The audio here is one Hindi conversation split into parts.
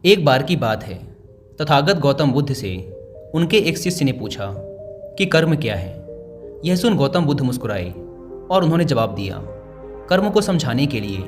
एक बार की बात है, तथागत गौतम बुद्ध से उनके एक शिष्य ने पूछा कि कर्म क्या है। यह सुन गौतम बुद्ध मुस्कुराए और उन्होंने जवाब दिया, कर्म को समझाने के लिए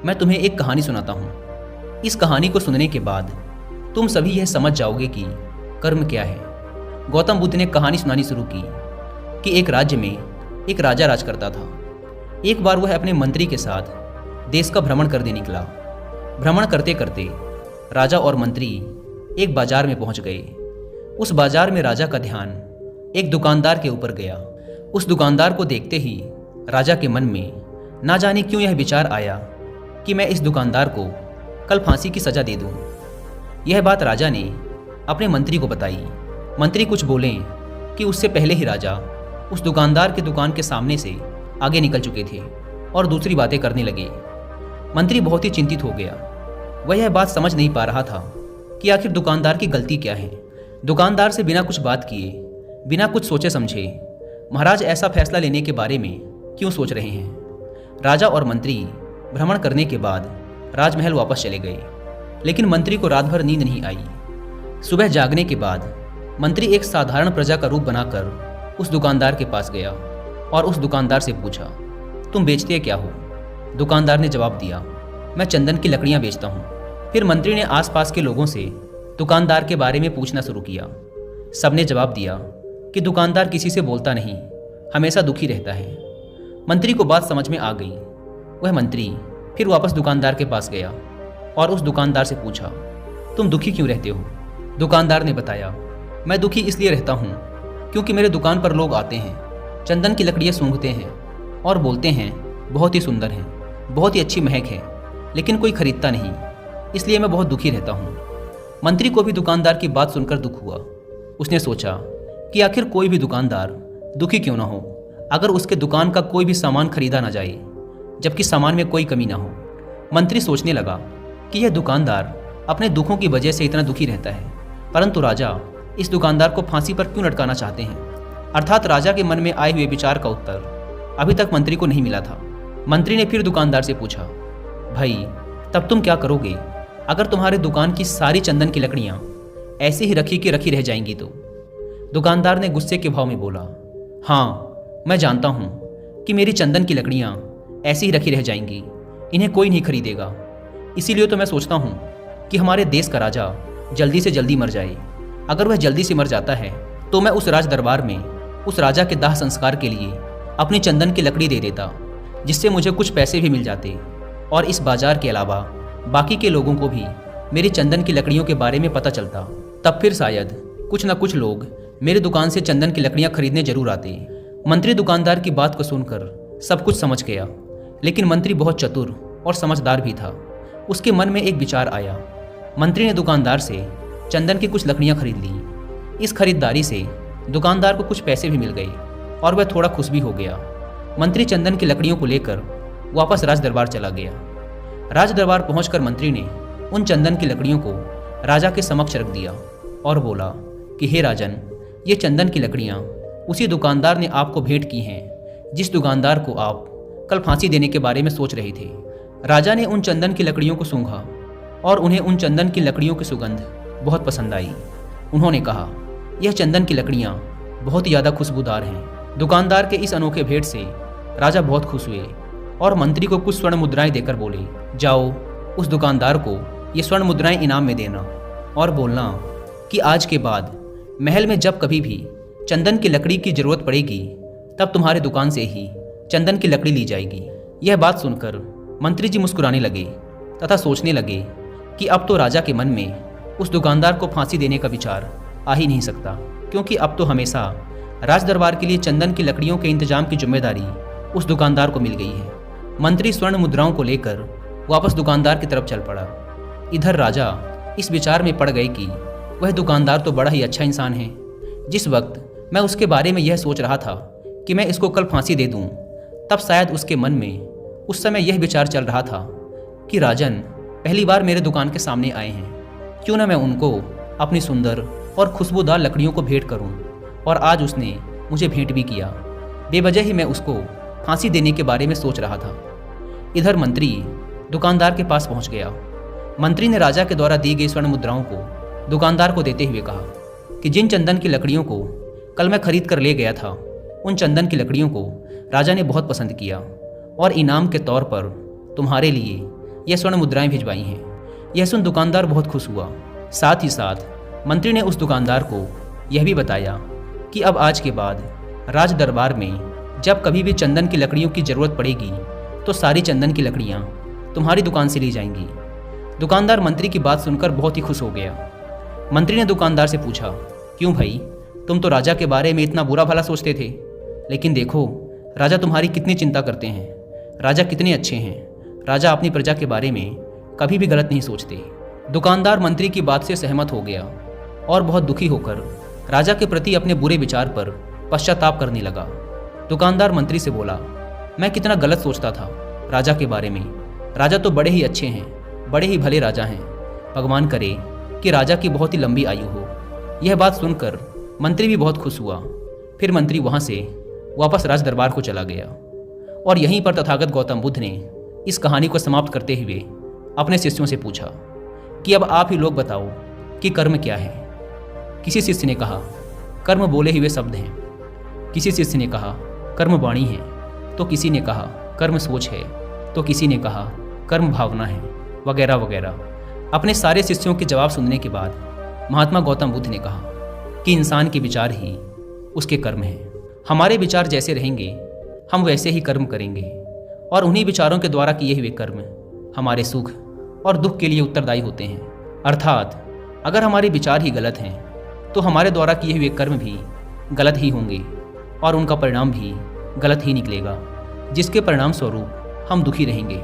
मैं तुम्हें एक कहानी सुनाता हूँ। इस कहानी को सुनने के बाद तुम सभी यह समझ जाओगे कि कर्म क्या है। गौतम बुद्ध ने कहानी सुनानी शुरू की कि एक राज्य में एक राजा राज करता था। एक बार वह अपने मंत्री के साथ देश का भ्रमण करने निकला। भ्रमण करते करते राजा और मंत्री एक बाजार में पहुंच गए। उस बाजार में राजा का ध्यान एक दुकानदार के ऊपर गया। उस दुकानदार को देखते ही राजा के मन में ना जाने क्यों यह विचार आया कि मैं इस दुकानदार को कल फांसी की सज़ा दे दूं। यह बात राजा ने अपने मंत्री को बताई। मंत्री कुछ बोले कि उससे पहले ही राजा उस दुकानदार की दुकान के सामने से आगे निकल चुके थे और दूसरी बातें करने लगे। मंत्री बहुत ही चिंतित हो गया। वह यह बात समझ नहीं पा रहा था कि आखिर दुकानदार की गलती क्या है। दुकानदार से बिना कुछ बात किए, बिना कुछ सोचे समझे महाराज ऐसा फैसला लेने के बारे में क्यों सोच रहे हैं। राजा और मंत्री भ्रमण करने के बाद राजमहल वापस चले गए, लेकिन मंत्री को रात भर नींद नहीं आई। सुबह जागने के बाद मंत्री एक साधारण प्रजा का रूप बनाकर उस दुकानदार के पास गया और उस दुकानदार से पूछा, तुम बेचते क्या हो? दुकानदार ने जवाब दिया, मैं चंदन की लकड़ियाँ बेचता हूँ। फिर मंत्री ने आसपास के लोगों से दुकानदार के बारे में पूछना शुरू किया। सबने जवाब दिया कि दुकानदार किसी से बोलता नहीं, हमेशा दुखी रहता है। मंत्री को बात समझ में आ गई। वह मंत्री फिर वापस दुकानदार के पास गया और उस दुकानदार से पूछा, तुम दुखी क्यों रहते हो? दुकानदार ने बताया, मैं दुखी इसलिए रहता हूँ क्योंकि मेरे दुकान पर लोग आते हैं, चंदन की लकड़ियाँ सूंघते हैं और बोलते हैं बहुत ही सुंदर हैं, बहुत ही अच्छी महक है, लेकिन कोई खरीदता नहीं, इसलिए मैं बहुत दुखी रहता हूँ। मंत्री को भी दुकानदार की बात सुनकर दुख हुआ। उसने सोचा कि आखिर कोई भी दुकानदार दुखी क्यों ना हो अगर उसके दुकान का कोई भी सामान खरीदा ना जाए, जबकि सामान में कोई कमी ना हो। मंत्री सोचने लगा कि यह दुकानदार अपने दुखों की वजह से इतना दुखी रहता है, परंतु राजा इस दुकानदार को फांसी पर क्यों लटकाना चाहते हैं। अर्थात राजा के मन में आए हुए विचार का उत्तर अभी तक मंत्री को नहीं मिला था। मंत्री ने फिर दुकानदार से पूछा, भाई तब तुम क्या करोगे अगर तुम्हारे दुकान की सारी चंदन की लकड़ियाँ ऐसे ही रखी की रखी रह जाएंगी तो? दुकानदार ने गुस्से के भाव में बोला, हाँ मैं जानता हूँ कि मेरी चंदन की लकड़ियाँ ऐसी ही रखी रह जाएंगी, इन्हें कोई नहीं खरीदेगा। इसीलिए तो मैं सोचता हूँ कि हमारे देश का राजा जल्दी से जल्दी मर जाए। अगर वह जल्दी से मर जाता है तो मैं उस राज दरबार में उस राजा के दाह संस्कार के लिए अपनी चंदन की लकड़ी दे देता, जिससे मुझे कुछ पैसे भी मिल जाते और इस बाजार के अलावा बाकी के लोगों को भी मेरी चंदन की लकड़ियों के बारे में पता चलता। तब फिर शायद कुछ न कुछ लोग मेरी दुकान से चंदन की लकड़ियाँ खरीदने जरूर आते। मंत्री दुकानदार की बात को सुनकर सब कुछ समझ गया, लेकिन मंत्री बहुत चतुर और समझदार भी था। उसके मन में एक विचार आया। मंत्री ने दुकानदार से चंदन की कुछ लकड़ियाँ खरीद ली। इस खरीदारी से दुकानदार को कुछ पैसे भी मिल गए और वह थोड़ा खुश भी हो गया। मंत्री चंदन की लकड़ियों को लेकर वापस राज दरबार चला गया। राज दरबार पहुंचकर मंत्री ने उन चंदन की लकड़ियों को राजा के समक्ष रख दिया और बोला कि हे राजन, ये चंदन की लकड़ियाँ उसी दुकानदार ने आपको भेंट की हैं जिस दुकानदार को आप कल फांसी देने के बारे में सोच रहे थे। राजा ने उन चंदन की लकड़ियों को सूंघा और उन्हें उन चंदन की लकड़ियों की सुगंध बहुत पसंद आई। उन्होंने कहा, यह चंदन की लकड़ियाँ बहुत ही ज़्यादा खुशबूदार हैं। दुकानदार के इस अनोखे भेंट से राजा बहुत खुश हुए और मंत्री को कुछ स्वर्ण मुद्राएं देकर बोले, जाओ उस दुकानदार को ये स्वर्ण मुद्राएं इनाम में देना और बोलना कि आज के बाद महल में जब कभी भी चंदन की लकड़ी की ज़रूरत पड़ेगी तब तुम्हारे दुकान से ही चंदन की लकड़ी ली जाएगी। यह बात सुनकर मंत्री जी मुस्कुराने लगे तथा सोचने लगे कि अब तो राजा के मन में उस दुकानदार को फांसी देने का विचार आ ही नहीं सकता, क्योंकि अब तो हमेशा राज दरबार के लिए चंदन की लकड़ियों के इंतजाम की जिम्मेदारी उस दुकानदार को मिल गई है। मंत्री स्वर्ण मुद्राओं को लेकर वापस दुकानदार की तरफ चल पड़ा। इधर राजा इस विचार में पड़ गए कि वह दुकानदार तो बड़ा ही अच्छा इंसान है। जिस वक्त मैं उसके बारे में यह सोच रहा था कि मैं इसको कल फांसी दे दूं, तब शायद उसके मन में उस समय यह विचार चल रहा था कि राजन पहली बार मेरे दुकान के सामने आए हैं, क्यों ना मैं उनको अपनी सुंदर और खुशबूदार लकड़ियों को भेंट करूं। और आज उसने मुझे भेंट भी किया। बेवजह ही मैं उसको फांसी देने के बारे में सोच रहा था। इधर मंत्री दुकानदार के पास पहुंच गया। मंत्री ने राजा के द्वारा दी गई स्वर्ण मुद्राओं को दुकानदार को देते हुए कहा कि जिन चंदन की लकड़ियों को कल मैं खरीद कर ले गया था, उन चंदन की लकड़ियों को राजा ने बहुत पसंद किया और इनाम के तौर पर तुम्हारे लिए यह स्वर्ण मुद्राएं भिजवाई हैं। यह सुन दुकानदार बहुत खुश हुआ। साथ ही साथ मंत्री ने उस दुकानदार को यह भी बताया कि अब आज के बाद राज दरबार में जब कभी भी चंदन की लकड़ियों की ज़रूरत पड़ेगी तो सारी चंदन की लकड़ियाँ तुम्हारी दुकान से ली जाएंगी। दुकानदार मंत्री की बात सुनकर बहुत ही खुश हो गया। मंत्री ने दुकानदार से पूछा, क्यों भाई, तुम तो राजा के बारे में इतना बुरा भला सोचते थे, लेकिन देखो राजा तुम्हारी कितनी चिंता करते हैं। राजा कितने अच्छे हैं। राजा अपनी प्रजा के बारे में कभी भी गलत नहीं सोचते। दुकानदार मंत्री की बात से सहमत हो गया और बहुत दुखी होकर राजा के प्रति अपने बुरे विचार पर पश्चाताप करने लगा। दुकानदार मंत्री से बोला, मैं कितना गलत सोचता था राजा के बारे में। राजा तो बड़े ही अच्छे हैं, बड़े ही भले राजा हैं। भगवान करे कि राजा की बहुत ही लंबी आयु हो। यह बात सुनकर मंत्री भी बहुत खुश हुआ। फिर मंत्री वहाँ से वापस राज दरबार को चला गया और यहीं पर तथागत गौतम बुद्ध ने इस कहानी को समाप्त करते हुए अपने शिष्यों से पूछा कि अब आप ही लोग बताओ कि कर्म क्या है। किसी शिष्य ने कहा, कर्म बोले हुए शब्द हैं। किसी शिष्य ने कहा, कर्म वाणी है। तो किसी ने कहा, कर्म सोच है। तो किसी ने कहा, कर्म भावना है, वगैरह वगैरह। अपने सारे शिष्यों के जवाब सुनने के बाद महात्मा गौतम बुद्ध ने कहा कि इंसान के विचार ही उसके कर्म हैं। हमारे विचार जैसे रहेंगे हम वैसे ही कर्म करेंगे और उन्हीं विचारों के द्वारा किए हुए कर्म हमारे सुख और दुख के लिए उत्तरदायी होते हैं। अर्थात अगर हमारे विचार ही गलत हैं तो हमारे द्वारा किए हुए कर्म भी गलत ही होंगे और उनका परिणाम भी गलत ही निकलेगा, जिसके परिणाम स्वरूप हम दुखी रहेंगे।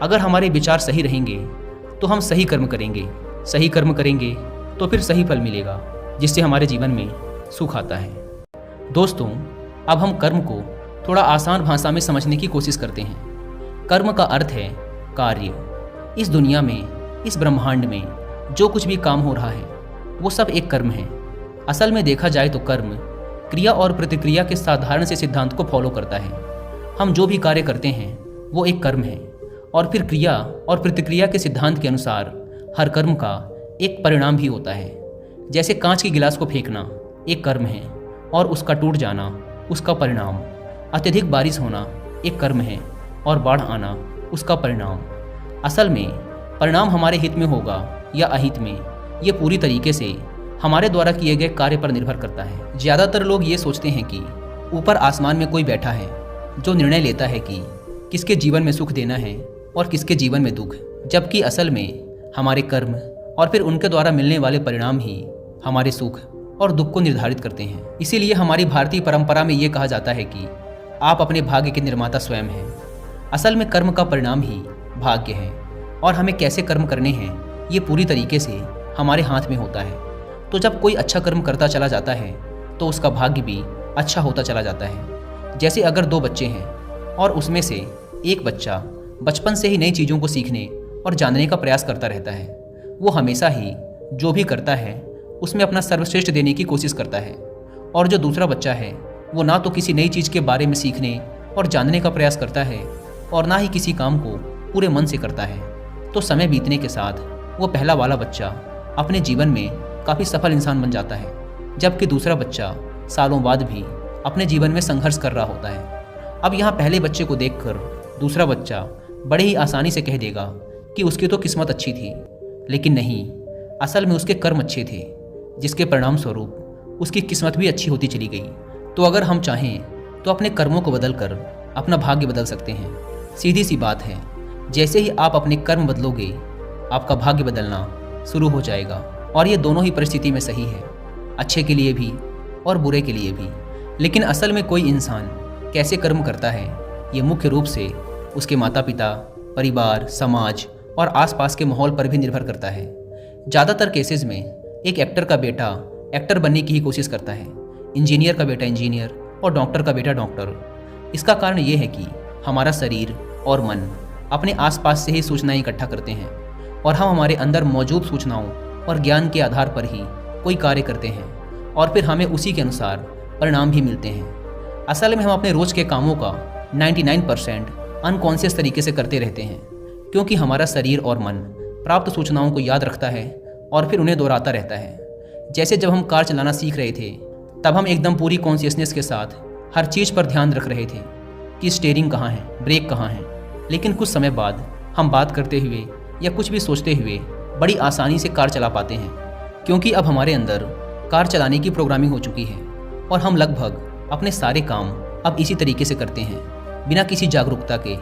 अगर हमारे विचार सही रहेंगे तो हम सही कर्म करेंगे। सही कर्म करेंगे तो फिर सही फल मिलेगा, जिससे हमारे जीवन में सुख आता है। दोस्तों, अब हम कर्म को थोड़ा आसान भाषा में समझने की कोशिश करते हैं। कर्म का अर्थ है कार्य। इस दुनिया में, इस ब्रह्मांड में जो कुछ भी काम हो रहा है वो सब एक कर्म है। असल में देखा जाए तो कर्म क्रिया और प्रतिक्रिया के साधारण से सिद्धांत को फॉलो करता है। हम जो भी कार्य करते हैं वो एक कर्म है और फिर क्रिया और प्रतिक्रिया के सिद्धांत के अनुसार हर कर्म का एक परिणाम भी होता है। जैसे कांच के गिलास को फेंकना एक कर्म है और उसका टूट जाना उसका परिणाम। अत्यधिक बारिश होना एक कर्म है और बाढ़ आना उसका परिणाम। असल में परिणाम हमारे हित में होगा या अहित में, ये पूरी तरीके से हमारे द्वारा किए गए कार्य पर निर्भर करता है। ज़्यादातर लोग ये सोचते हैं कि ऊपर आसमान में कोई बैठा है जो निर्णय लेता है कि किसके जीवन में सुख देना है और किसके जीवन में दुख, जबकि असल में हमारे कर्म और फिर उनके द्वारा मिलने वाले परिणाम ही हमारे सुख और दुख को निर्धारित करते हैं। इसीलिए हमारी भारतीय परंपरा में ये कहा जाता है कि आप अपने भाग्य के निर्माता स्वयं हैं। असल में कर्म का परिणाम ही भाग्य है और हमें कैसे कर्म करने हैं ये पूरी तरीके से हमारे हाथ में होता है। तो जब कोई अच्छा कर्म करता चला जाता है तो उसका भाग्य भी अच्छा होता चला जाता है। जैसे अगर दो बच्चे हैं और उसमें से एक बच्चा बचपन से ही नई चीज़ों को सीखने और जानने का प्रयास करता रहता है, वो हमेशा ही जो भी करता है उसमें अपना सर्वश्रेष्ठ देने की कोशिश करता है। और जो दूसरा बच्चा है वो ना तो किसी नई चीज़ के बारे में सीखने और जानने का प्रयास करता है और ना ही किसी काम को पूरे मन से करता है। तो समय बीतने के साथ वो पहला वाला बच्चा अपने जीवन में काफ़ी सफल इंसान बन जाता है, जबकि दूसरा बच्चा सालों बाद भी अपने जीवन में संघर्ष कर रहा होता है। अब यहाँ पहले बच्चे को देखकर दूसरा बच्चा बड़े ही आसानी से कह देगा कि उसकी तो किस्मत अच्छी थी, लेकिन नहीं, असल में उसके कर्म अच्छे थे, जिसके परिणाम स्वरूप उसकी किस्मत भी अच्छी होती चली गई। तो अगर हम चाहें तो अपने कर्मों को बदलकर अपना भाग्य बदल सकते हैं। सीधी सी बात है, जैसे ही आप अपने कर्म बदलोगे आपका भाग्य बदलना शुरू हो जाएगा। और ये दोनों ही परिस्थिति में सही है, अच्छे के लिए भी और बुरे के लिए भी। लेकिन असल में कोई इंसान कैसे कर्म करता है ये मुख्य रूप से उसके माता पिता, परिवार, समाज और आसपास के माहौल पर भी निर्भर करता है। ज़्यादातर केसेस में एक एक्टर का बेटा एक्टर बनने की ही कोशिश करता है, इंजीनियर का बेटा इंजीनियर और डॉक्टर का बेटा डॉक्टर। इसका कारण ये है कि हमारा शरीर और मन अपने आसपास से ही सूचनाएं इकट्ठा करते हैं और हम हमारे अंदर मौजूद सूचनाओं और ज्ञान के आधार पर ही कोई कार्य करते हैं और फिर हमें उसी के अनुसार परिणाम भी मिलते हैं। असल में हम अपने रोज़ के कामों का 99% अनकॉन्शियस तरीके से करते रहते हैं, क्योंकि हमारा शरीर और मन प्राप्त सूचनाओं को याद रखता है और फिर उन्हें दोहराता रहता है। जैसे जब हम कार चलाना सीख रहे थे तब हम एकदम पूरी कॉन्शियसनेस के साथ हर चीज़ पर ध्यान रख रहे थे कि स्टीयरिंग कहाँ है, ब्रेक कहाँ है। लेकिन कुछ समय बाद हम बात करते हुए या कुछ भी सोचते हुए बड़ी आसानी से कार चला पाते हैं, क्योंकि अब हमारे अंदर कार चलाने की प्रोग्रामिंग हो चुकी है और हम लगभग अपने सारे काम अब इसी तरीके से करते हैं, बिना किसी जागरूकता के।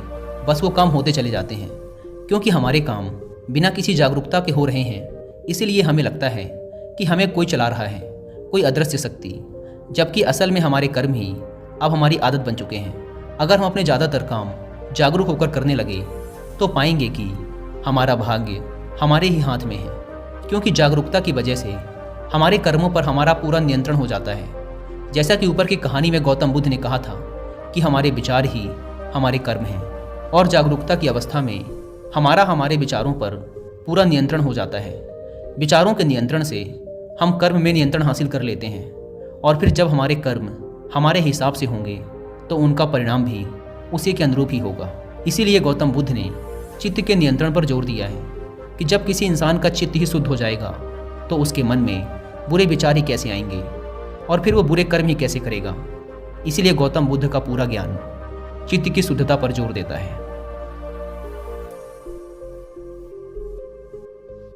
बस वो काम होते चले जाते हैं, क्योंकि हमारे काम बिना किसी जागरूकता के हो रहे हैं। इसीलिए हमें लगता है कि हमें कोई चला रहा है, कोई अदृश्य शक्ति, जबकि असल में हमारे कर्म ही अब हमारी आदत बन चुके हैं। अगर हम अपने ज़्यादातर काम जागरूक होकर करने लगे तो पाएंगे कि हमारा भाग्य हमारे ही हाथ में है, क्योंकि जागरूकता की वजह से हमारे कर्मों पर हमारा पूरा नियंत्रण हो जाता है। जैसा कि ऊपर की कहानी में गौतम बुद्ध ने कहा था कि हमारे विचार ही हमारे कर्म हैं, और जागरूकता की अवस्था में हमारे विचारों पर पूरा नियंत्रण हो जाता है। विचारों के नियंत्रण से हम कर्म में नियंत्रण हासिल कर लेते हैं, और फिर जब हमारे कर्म हमारे हिसाब से होंगे तो उनका परिणाम भी उसी के अनुरूप ही होगा। इसीलिए गौतम बुद्ध ने चित्त के नियंत्रण पर जोर दिया है कि जब किसी इंसान का चित्त ही शुद्ध हो जाएगा तो उसके मन में बुरे विचार ही कैसे आएंगे और फिर वो बुरे कर्म ही कैसे करेगा। इसीलिए गौतम बुद्ध का पूरा ज्ञान चित्त की शुद्धता पर जोर देता है।